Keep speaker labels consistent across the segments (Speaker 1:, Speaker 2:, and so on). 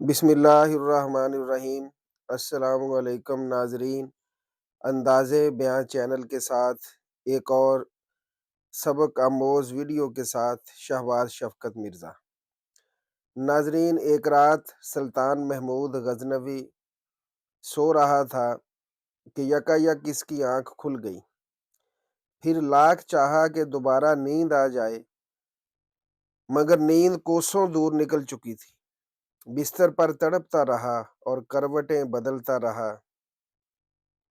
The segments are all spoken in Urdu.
Speaker 1: بسم اللہ الرحمن الرحیم۔ السلام علیکم ناظرین، انداز بیان چینل کے ساتھ ایک اور سبق آموز ویڈیو کے ساتھ شہباز شفقت مرزا۔ ناظرین، ایک رات سلطان محمود غزنوی سو رہا تھا کہ یکایک اس کی آنکھ کھل گئی۔ پھر لاکھ چاہا کہ دوبارہ نیند آ جائے، مگر نیند کوسوں دور نکل چکی تھی۔ بستر پر تڑپتا رہا اور کروٹیں بدلتا رہا۔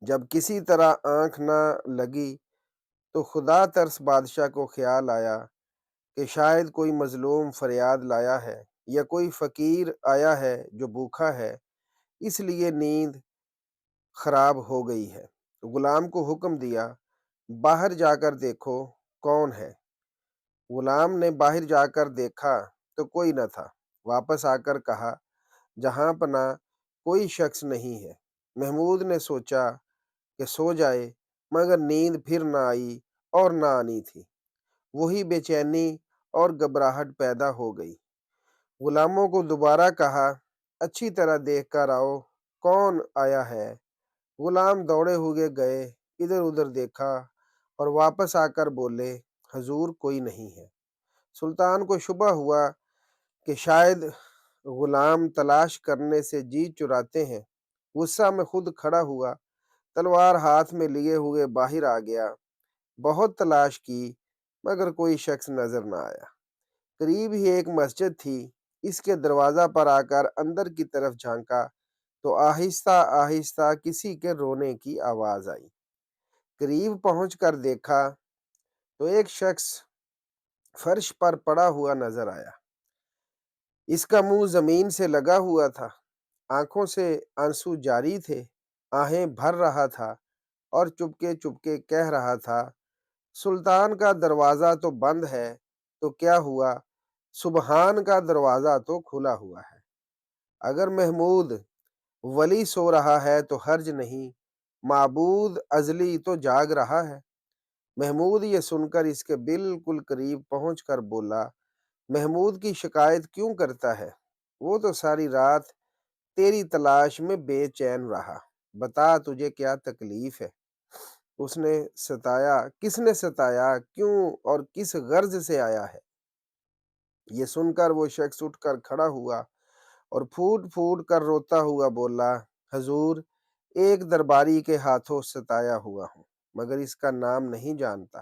Speaker 1: جب کسی طرح آنکھ نہ لگی تو خدا ترس بادشاہ کو خیال آیا کہ شاید کوئی مظلوم فریاد لایا ہے یا کوئی فقیر آیا ہے جو بھوکا ہے، اس لیے نیند خراب ہو گئی ہے۔ غلام کو حکم دیا، باہر جا کر دیکھو کون ہے۔ غلام نے باہر جا کر دیکھا تو کوئی نہ تھا۔ واپس آ کر کہا، جہاں پناہ کوئی شخص نہیں ہے۔ محمود نے سوچا کہ سو جائے، مگر نیند پھر نہ آئی اور نہ آنی تھی۔ وہی بے چینی اور گھبراہٹ پیدا ہو گئی۔ غلاموں کو دوبارہ کہا، اچھی طرح دیکھ کر آؤ کون آیا ہے۔ غلام دوڑے ہوئے گئے، ادھر ادھر دیکھا اور واپس آ کر بولے، حضور کوئی نہیں ہے۔ سلطان کو شبہ ہوا کہ شاید غلام تلاش کرنے سے جی چراتے ہیں۔ غصہ میں خود کھڑا ہوا، تلوار ہاتھ میں لیے ہوئے باہر آ گیا۔ بہت تلاش کی مگر کوئی شخص نظر نہ آیا۔ قریب ہی ایک مسجد تھی، اس کے دروازہ پر آ کر اندر کی طرف جھانکا تو آہستہ آہستہ کسی کے رونے کی آواز آئی۔ قریب پہنچ کر دیکھا تو ایک شخص فرش پر پڑا ہوا نظر آیا۔ اس کا منہ زمین سے لگا ہوا تھا، آنکھوں سے آنسو جاری تھے، آہیں بھر رہا تھا اور چپکے چپکے کہہ رہا تھا، سلطان کا دروازہ تو بند ہے تو کیا ہوا، سبحان کا دروازہ تو کھلا ہوا ہے۔ اگر محمود ولی سو رہا ہے تو حرج نہیں، معبود ازلی تو جاگ رہا ہے۔ محمود یہ سن کر اس کے بالکل قریب پہنچ کر بولا، محمود کی شکایت کیوں کرتا ہے؟ وہ تو ساری رات تیری تلاش میں بے چین رہا، بتا تجھے کیا تکلیف ہے؟ اس نے ستایا، کس نے ستایا، کیوں اور کس غرض سے آیا ہے؟ یہ سن کر وہ شخص اٹھ کر کھڑا ہوا اور پھوٹ پھوٹ کر روتا ہوا بولا، حضور ایک درباری کے ہاتھوں ستایا ہوا ہوں، مگر اس کا نام نہیں جانتا۔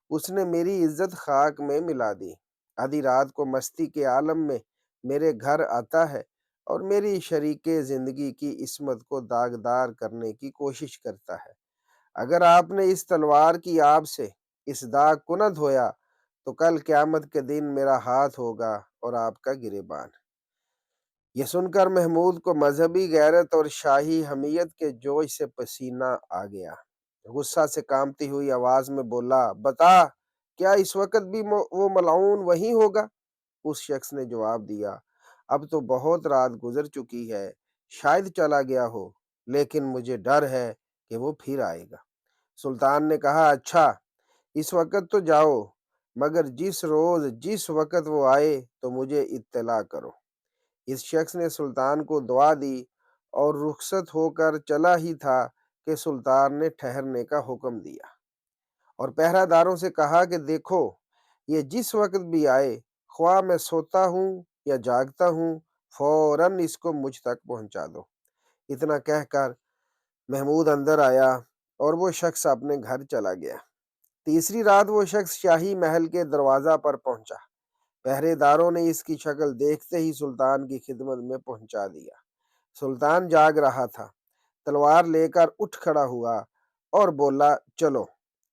Speaker 1: اس نے میری عزت خاک میں ملا دی۔ آدھی رات کو مستی کے عالم میں میرے گھر آتا ہے اور میری شریک زندگی کی عصمت کو داغدار کرنے کی کوشش کرتا ہے۔ اگر آپ نے اس تلوار کی آب سے اس داغ کو نہ دھویا تو کل قیامت کے دن میرا ہاتھ ہوگا اور آپ کا گریبان۔ یہ سن کر محمود کو مذہبی غیرت اور شاہی حمیت کے جوش سے پسینہ آ گیا۔ غصہ سے کانپتی ہوئی آواز میں بولا، بتا کیا اس وقت بھی وہ ملعون وہیں ہوگا؟ اس شخص نے جواب دیا، اب تو بہت رات گزر چکی ہے، شاید چلا گیا ہو، لیکن مجھے ڈر ہے کہ وہ پھر آئے گا۔ سلطان نے کہا، اچھا اس وقت تو جاؤ، مگر جس روز جس وقت وہ آئے تو مجھے اطلاع کرو۔ اس شخص نے سلطان کو دعا دی اور رخصت ہو کر چلا ہی تھا کہ سلطان نے ٹھہرنے کا حکم دیا اور پہرہ داروں سے کہا کہ دیکھو، یہ جس وقت بھی آئے، خواہ میں سوتا ہوں یا جاگتا ہوں، فوراً اس کو مجھ تک پہنچا دو۔ اتنا کہہ کر محمود اندر آیا اور وہ شخص اپنے گھر چلا گیا۔ تیسری رات وہ شخص شاہی محل کے دروازہ پر پہنچا۔ پہرے داروں نے اس کی شکل دیکھتے ہی سلطان کی خدمت میں پہنچا دیا۔ سلطان جاگ رہا تھا، تلوار لے کر اٹھ کھڑا ہوا اور بولا، چلو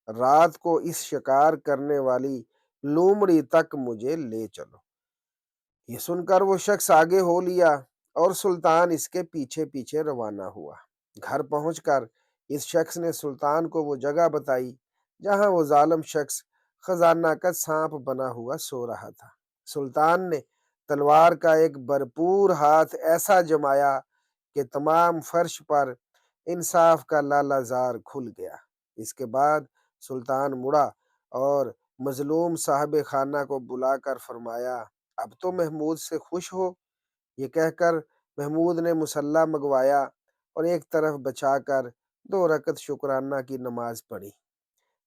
Speaker 1: رات کو اس شکار کرنے والی لومڑی تک مجھے لے چلو۔ یہ سن کر وہ شخص آگے ہو لیا اور سلطان اس کے پیچھے پیچھے روانہ ہوا۔ گھر پہنچ کر اس شخص نے سلطان کو وہ جگہ بتائی جہاں وہ ظالم شخص خزانہ کا سانپ بنا ہوا سو رہا تھا۔ سلطان نے تلوار کا ایک بھرپور ہاتھ ایسا جمایا کہ تمام فرش پر انصاف کا لالا زار کھل گیا۔ اس کے بعد سلطان مڑا اور مظلوم صاحب خانہ کو بلا کر فرمایا، اب تو محمود سے خوش ہو؟ یہ کہہ کر محمود نے مصلی منگوایا اور ایک طرف بچا کر 2 رکعت شکرانہ کی نماز پڑھی۔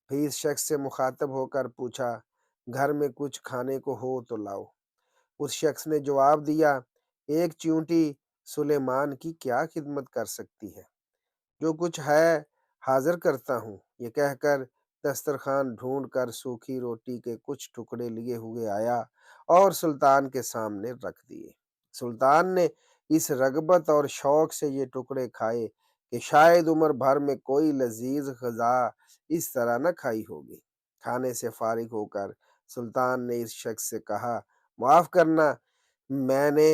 Speaker 1: پھر اس شخص سے مخاطب ہو کر پوچھا، گھر میں کچھ کھانے کو ہو تو لاؤ۔ اس شخص نے جواب دیا، ایک چیونٹی سلیمان کی کیا خدمت کر سکتی ہے، جو کچھ ہے حاضر کرتا ہوں۔ یہ کہہ کر دسترخوان ڈھونڈ کر سوکھی روٹی کے کچھ ٹکڑے لیے ہوئے آیا اور سلطان کے سامنے رکھ دیے۔ سلطان نے اس رغبت اور شوق سے یہ ٹکڑے کھائے کہ شاید عمر بھر میں کوئی لذیذ غذا اس طرح نہ کھائی ہوگی۔ کھانے سے فارغ ہو کر سلطان نے اس شخص سے کہا، معاف کرنا، میں نے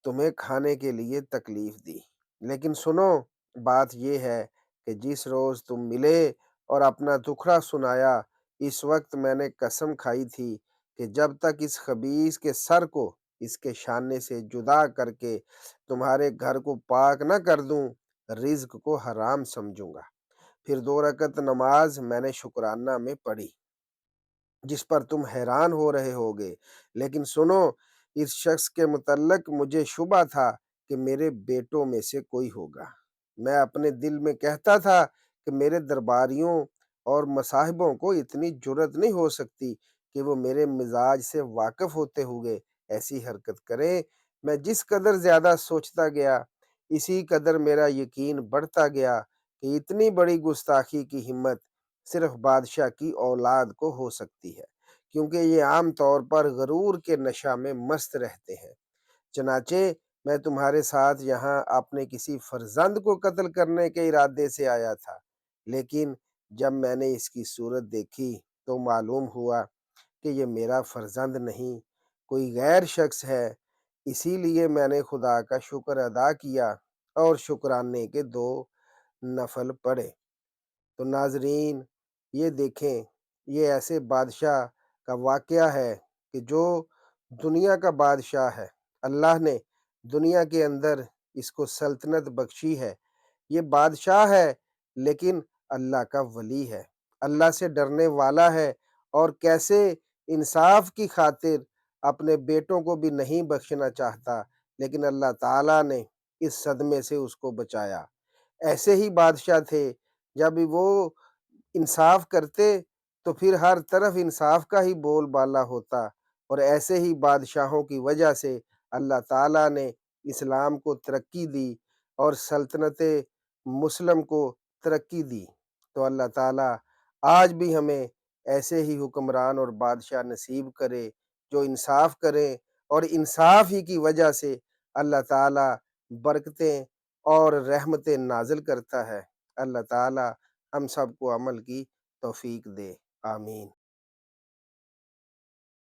Speaker 1: تمہیں کھانے کے لیے تکلیف دی، لیکن سنو، بات یہ ہے کہ جس روز تم ملے اور اپنا دکھڑا سنایا، اس وقت میں نے قسم کھائی تھی کہ جب تک اس خبیث کے سر کو اس کے شانے سے جدا کر کے تمہارے گھر کو پاک نہ کر دوں، رزق کو حرام سمجھوں گا۔ پھر 2 رکعت نماز میں نے شکرانہ میں پڑھی، جس پر تم حیران ہو رہے ہوگے، لیکن سنو، اس شخص کے متعلق مجھے شبہ تھا کہ میرے بیٹوں میں سے کوئی ہوگا۔ میں اپنے دل میں کہتا تھا کہ میرے درباریوں اور مصاحبوں کو اتنی جرأت نہیں ہو سکتی کہ وہ میرے مزاج سے واقف ہوتے ہوئے ایسی حرکت کریں۔ میں جس قدر زیادہ سوچتا گیا، اسی قدر میرا یقین بڑھتا گیا کہ اتنی بڑی گستاخی کی ہمت صرف بادشاہ کی اولاد کو ہو سکتی ہے، کیونکہ یہ عام طور پر غرور کے نشہ میں مست رہتے ہیں۔ چنانچہ میں تمہارے ساتھ یہاں اپنے کسی فرزند کو قتل کرنے کے ارادے سے آیا تھا، لیکن جب میں نے اس کی صورت دیکھی تو معلوم ہوا کہ یہ میرا فرزند نہیں، کوئی غیر شخص ہے۔ اسی لیے میں نے خدا کا شکر ادا کیا اور شکرانے کے 2 نفل پڑھے۔ تو ناظرین، یہ دیکھیں، یہ ایسے بادشاہ کا واقعہ ہے کہ جو دنیا کا بادشاہ ہے، اللہ نے دنیا کے اندر اس کو سلطنت بخشی ہے، یہ بادشاہ ہے لیکن اللہ کا ولی ہے، اللہ سے ڈرنے والا ہے، اور کیسے انصاف کی خاطر اپنے بیٹوں کو بھی نہیں بخشنا چاہتا، لیکن اللہ تعالیٰ نے اس صدمے سے اس کو بچایا۔ ایسے ہی بادشاہ تھے، جب وہ انصاف کرتے تو پھر ہر طرف انصاف کا ہی بول بالا ہوتا، اور ایسے ہی بادشاہوں کی وجہ سے اللہ تعالیٰ نے اسلام کو ترقی دی اور سلطنت مسلم کو ترقی دی۔ تو اللہ تعالیٰ آج بھی ہمیں ایسے ہی حکمران اور بادشاہ نصیب کرے جو انصاف کریں، اور انصاف ہی کی وجہ سے اللہ تعالیٰ برکتیں اور رحمتیں نازل کرتا ہے۔ اللہ تعالیٰ ہم سب کو عمل کی توفیق دے، آمین۔